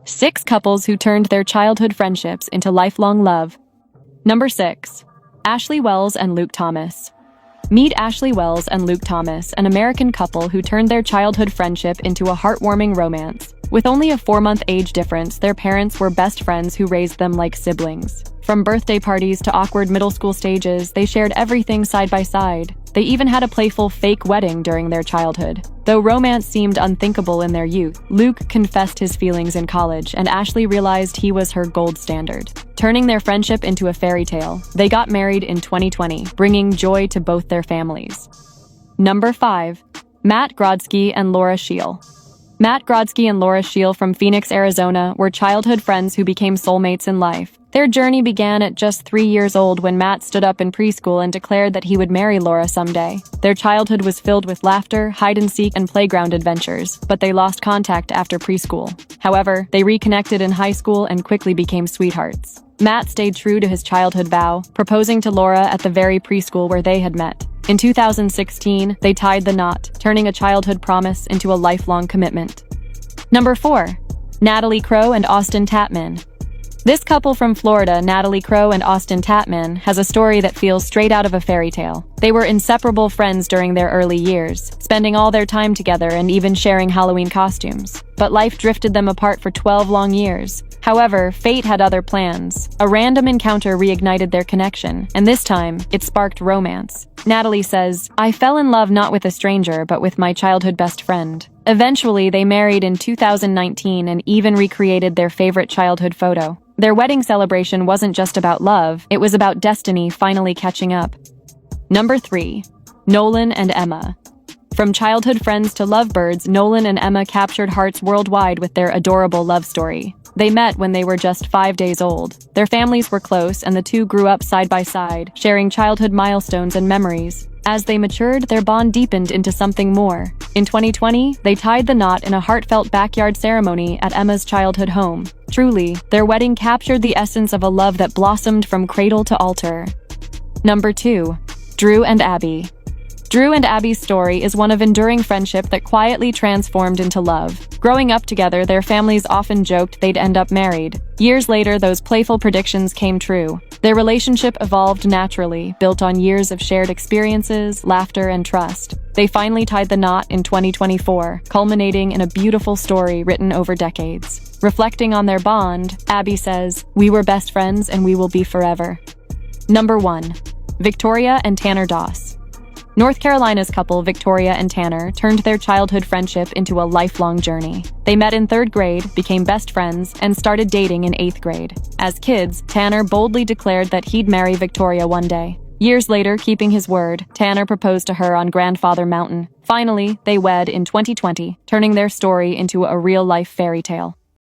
6 couples who turned their childhood friendships into lifelong love. Number 6. Ashley Wells and Luke Thomas. Meet Ashley Wells and Luke Thomas, an American couple who turned their childhood friendship into a heartwarming romance. With only a 4-month age difference, their parents were best friends who raised them like siblings. From birthday parties to awkward middle school stages, they shared everything side by side. They even had a playful fake wedding during their childhood. Though romance seemed unthinkable in their youth, Luke confessed his feelings in college, and Ashley realized he was her gold standard. Turning their friendship into a fairy tale, they got married in 2020, bringing joy to both their families. Number 5. Matt Grodzki and Laura Scheel. Matt Grodzki and Laura Scheel from Phoenix, Arizona, were childhood friends who became soulmates in life. Their journey began at just 3 years old when Matt stood up in preschool and declared that he would marry Laura someday. Their childhood was filled with laughter, hide-and-seek, and playground adventures, but they lost contact after preschool. However, they reconnected in high school and quickly became sweethearts. Matt stayed true to his childhood vow, proposing to Laura at the very preschool where they had met. In 2016, they tied the knot, turning a childhood promise into a lifelong commitment. Number 4. Natalie Crow and Austin Tatman. This couple from Florida, Natalie Crow and Austin Tatman, has a story that feels straight out of a fairy tale. They were inseparable friends during their early years, spending all their time together and even sharing Halloween costumes. But life drifted them apart for 12 long years. However, fate had other plans. A random encounter reignited their connection, and this time, it sparked romance. Natalie says, "I fell in love not with a stranger, but with my childhood best friend." Eventually, they married in 2019 and even recreated their favorite childhood photo. Their wedding celebration wasn't just about love, it was about destiny finally catching up. Number 3. Nolan and Emma. From childhood friends to lovebirds, Nolan and Emma captured hearts worldwide with their adorable love story. They met when they were just 5 days old. Their families were close, and the two grew up side by side, sharing childhood milestones and memories. As they matured, their bond deepened into something more. In 2020, they tied the knot in a heartfelt backyard ceremony at Emma's childhood home. Truly, their wedding captured the essence of a love that blossomed from cradle to altar. Number 2. Drew and Abby. Drew and Abby's story is one of enduring friendship that quietly transformed into love. Growing up together, their families often joked they'd end up married. Years later, those playful predictions came true. Their relationship evolved naturally, built on years of shared experiences, laughter, and trust. They finally tied the knot in 2024, culminating in a beautiful story written over decades. Reflecting on their bond, Abby says, "We were best friends and we will be forever." Number 1. Victoria and Tanner Doss. North Carolina's couple, Victoria and Tanner, turned their childhood friendship into a lifelong journey. They met in 3rd grade, became best friends, and started dating in 8th grade. As kids, Tanner boldly declared that he'd marry Victoria one day. Years later, keeping his word, Tanner proposed to her on Grandfather Mountain. Finally, they wed in 2020, turning their story into a real-life fairy tale.